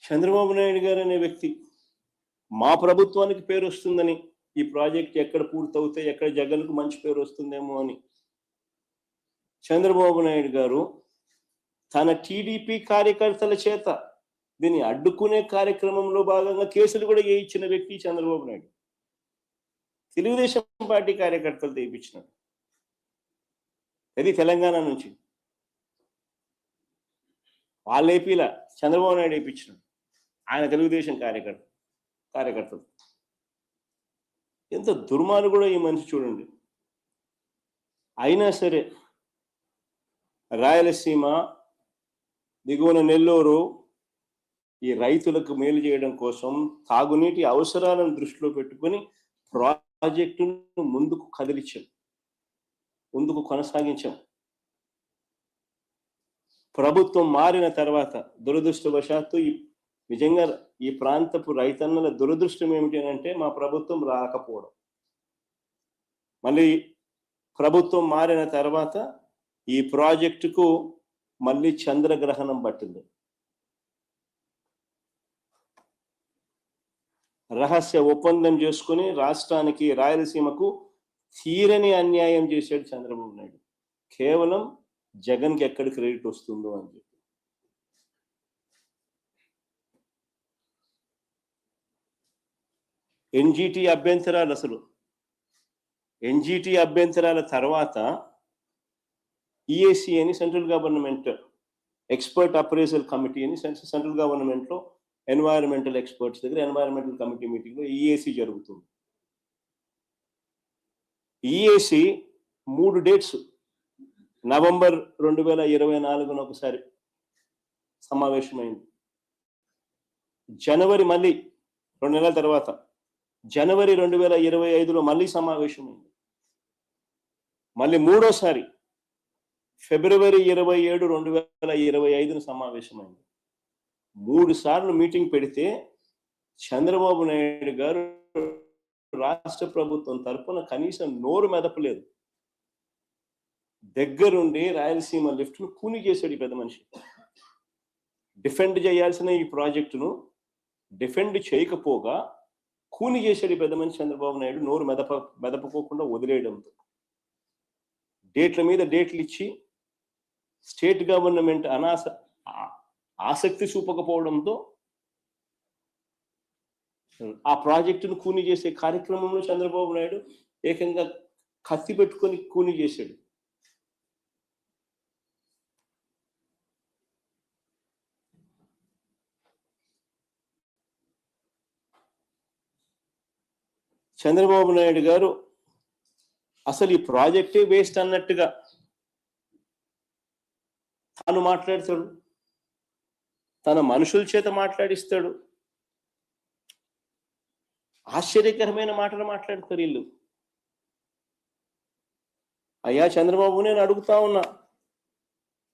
చంద్రబాబు నాయుడు గారు అనే వ్యక్తి మా ప్రభుత్వానికి పేరు వస్తుందని, ఈ ప్రాజెక్ట్ ఎక్కడ పూర్తవుతే ఎక్కడ జగన్కు మంచి పేరు వస్తుందేమో అని చంద్రబాబు నాయుడు గారు తన టీడీపీ కార్యకర్తల చేత దీన్ని అడ్డుకునే కార్యక్రమంలో భాగంగా కేసులు కూడా వేయించిన వ్యక్తి చంద్రబాబు నాయుడు. తెలుగుదేశం పార్టీ కార్యకర్తలు తెప్పించినాడు. అది తెలంగాణ నుంచి వాళ్ళు ఏపీలా చంద్రబాబు నాయుడు వేయించినాడు. ఆయన తెలుగుదేశం కార్యకర్తలు. ఎంత దుర్మార్గుడో ఈ మనిషి చూడండి. అయినా సరే రాయలసీమ, దిగువన నెల్లూరు ఈ రైతులకు మేలు చేయడం కోసం తాగునీటి అవసరాలను దృష్టిలో పెట్టుకొని ప్రాజెక్టును ముందుకు కదిలించాం, ముందుకు కొనసాగించాం. ప్రభుత్వం మారిన తర్వాత దురదృష్టవశాత్తు నిజంగా ఈ ప్రాంతపు రైతన్నల దురదృష్టం ఏమిటి అంటే మా ప్రభుత్వం రాకపోవడం. మళ్ళీ ప్రభుత్వం మారిన తర్వాత ఈ ప్రాజెక్టుకు మళ్ళీ చంద్రగ్రహణం పట్టింది. రహస్య ఒప్పందం చేసుకుని రాష్ట్రానికి, రాయలసీమకు తీరని అన్యాయం చేశాడు చంద్రబాబు నాయుడు. కేవలం జగన్కి ఎక్కడ క్రెడిట్ వస్తుందో అని చెప్పి. ఎన్జిటి అభ్యంతరాలు, అసలు ఎన్జిటి అభ్యంతరాల తర్వాత ఈఏసి అని central government expert appraisal committee అని సెంట్రల్ గవర్నమెంట్లో ఎన్వైరన్మెంటల్ ఎక్స్పర్ట్స్ దగ్గర ఎన్వైరన్మెంటల్ కమిటీ మీటింగ్లో ఈఏసి జరుగుతుంది. ఈఏసి 3 డేట్స్ నవంబర్ 2024 ఒకసారి సమావేశమైంది. జనవరి మళ్ళీ 2 నెలల తర్వాత జనవరి 2025లో మళ్ళీ సమావేశమైంది. మళ్ళీ మూడోసారి ఫిబ్రవరి 27, 2025 సమావేశమైంది. 3 సార్లు మీటింగ్ పెడితే చంద్రబాబు నాయుడు గారు రాష్ట్ర ప్రభుత్వం తరఫున కనీసం నోరు మెదపలేదు. దగ్గరుండి రాయలసీమ లిఫ్ట్ను కూని చేశాడు ఈ పెద్ద మనిషి. డిఫెండ్ చేయాల్సిన ఈ ప్రాజెక్టును డిఫెండ్ చేయకపోగా కూని చేశాడు ఈ పెద్ద మనిషి చంద్రబాబు నాయుడు, నోరు మెదపకోకుండా వదిలేయడంతో. డేట్ల మీద డేట్లు ఇచ్చి స్టేట్ గవర్నమెంట్ ఆసక్తి చూపకపోవడంతో ఆ ప్రాజెక్టును కూని చేసే కార్యక్రమంలో చంద్రబాబు నాయుడు ఏకంగా కత్తి పెట్టుకొని కూని చేశాడు. చంద్రబాబు నాయుడు గారు అసలు ఈ ప్రాజెక్టే వేస్ట్ అన్నట్టుగా తాను మాట్లాడతాడు, తన మనుషుల చేత మాట్లాడిస్తాడు. ఆశ్చర్యకరమైన మాటలు మాట్లాడతారు వీళ్ళు. అయ్యా చంద్రబాబు, నేను అడుగుతా ఉన్నా,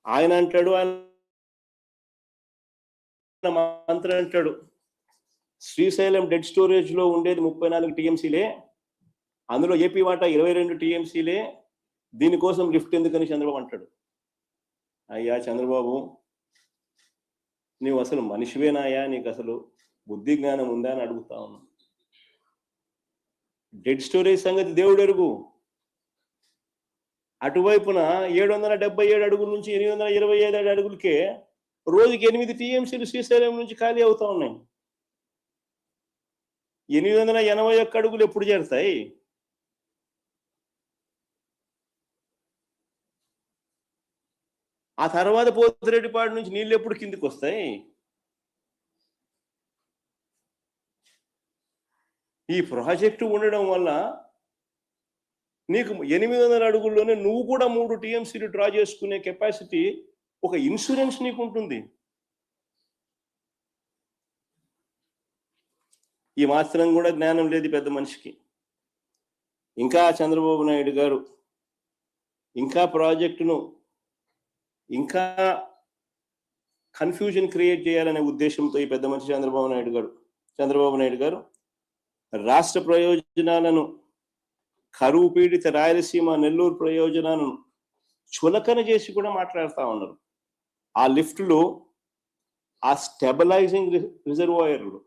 ఆయన అంటాడు, ఆయన మంత్రి అంటాడు, శ్రీశైలం డెడ్ స్టోరేజ్ లో ఉండేది 34 టీఎంసీలే, అందులో ఏపీ వాటా 22 టీఎంసీలే, దీనికోసం లిఫ్ట్ ఎందుకని చంద్రబాబు అంటాడు. అయ్యా చంద్రబాబు, నీవు అసలు మనిషివేనాయా? నీకు అసలు బుద్ధి జ్ఞానం ఉందా అని అడుగుతా ఉన్నా. డెడ్ స్టోరేజ్ సంగతి దేవుడు ఎరుగు. అటువైపున 777 అడుగుల నుంచి 825 అడుగులకే రోజుకి 8 టీఎంసీలు శ్రీశైలం నుంచి ఖాళీ అవుతా ఉన్నాయి. 881 అడుగులు ఎప్పుడు చేరుతాయి? ఆ తర్వాత పోతిరెడ్డిపాడు నుంచి నీళ్ళు ఎప్పుడు కిందికి వస్తాయి? ఈ ప్రాజెక్టు ఉండడం వల్ల నీకు 800 అడుగుల్లోనే నువ్వు కూడా 3 టీఎంసీలు డ్రా చేసుకునే కెపాసిటీ, ఒక ఇన్సూరెన్స్ నీకు ఉంటుంది. ఈ మాత్రం కూడా జ్ఞానం లేదు పెద్ద మనిషికి. ఇంకా చంద్రబాబు నాయుడు గారు ఇంకా ప్రాజెక్టును ఇంకా కన్ఫ్యూజన్ క్రియేట్ చేయాలనే ఉద్దేశంతో ఈ పెద్ద మనిషి చంద్రబాబు నాయుడు గారు రాష్ట్ర ప్రయోజనాలను, కరువు పీడిత రాయలసీమ, నెల్లూరు ప్రయోజనాలను చులకన చేసి కూడా మాట్లాడుతూ ఉన్నారు. ఆ లిఫ్ట్లో ఆ స్టెబిలైజింగ్ రిజర్వాయర్లు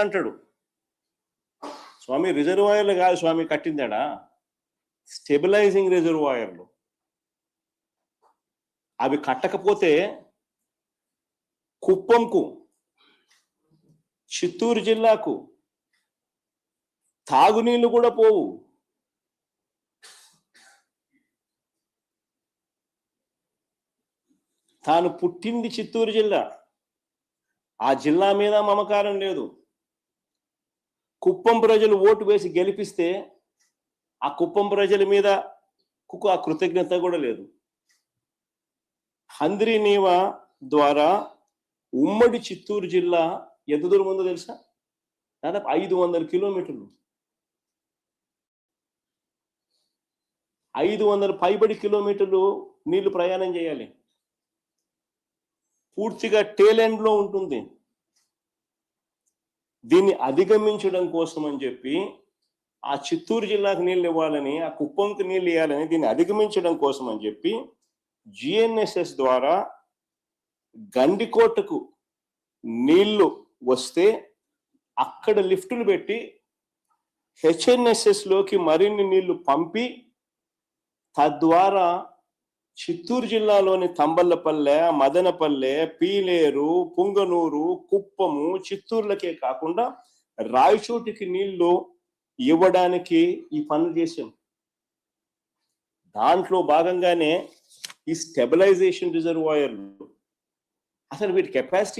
అంటాడు స్వామి. రిజర్వాయర్లు కాదు స్వామి కట్టిందాడా, స్టెబిలైజింగ్ రిజర్వాయర్లు. అవి కట్టకపోతే కుప్పంకు, చిత్తూరు జిల్లాకు తాగునీళ్లు కూడా పోవు. తాను పుట్టింది చిత్తూరు జిల్లా, ఆ జిల్లా మీద మమకారం లేదు. కుప్పం ప్రజలు ఓటు వేసి గెలిపిస్తే ఆ కుప్పం ప్రజల మీద ఆ కృతజ్ఞత కూడా లేదు. హంద్రీ నీవా ద్వారా ఉమ్మడి చిత్తూరు జిల్లా ఎంత దూరం ఉందో తెలుసా? దాదాపు 500 కిలోమీటర్లు, 500 పైబడి కిలోమీటర్లు నీళ్లు ప్రయాణం చేయాలి. పూర్తిగా టేలెండ్ లో ఉంటుంది. దీన్ని అధిగమించడం కోసం అని చెప్పి ఆ చిత్తూరు జిల్లాకు నీళ్ళు ఇవ్వాలని, ఆ కుప్పంకి నీళ్ళు ఇవ్వాలని, దీన్ని అధిగమించడం కోసం అని చెప్పి జిఎన్ఎస్ఎస్ ద్వారా గండికోటకు నీళ్లు వస్తే అక్కడ లిఫ్టులు పెట్టి హెచ్ఎన్ఎస్ఎస్ లోకి మరిన్ని నీళ్లు పంపి తద్వారా చిత్తూరు జిల్లాలోని తంబల్లపల్లె, మదనపల్లె, పీలేరు, పుంగనూరు, కుప్పము, చిత్తూరులకే కాకుండా రాయచోటికి నీళ్లు ఇవ్వడానికి ఈ పనులు చేశాం. దాంట్లో భాగంగానే ఈ స్టెబిలైజేషన్ రిజర్వాయర్లు. అసలు వీటి కెపాసిటీ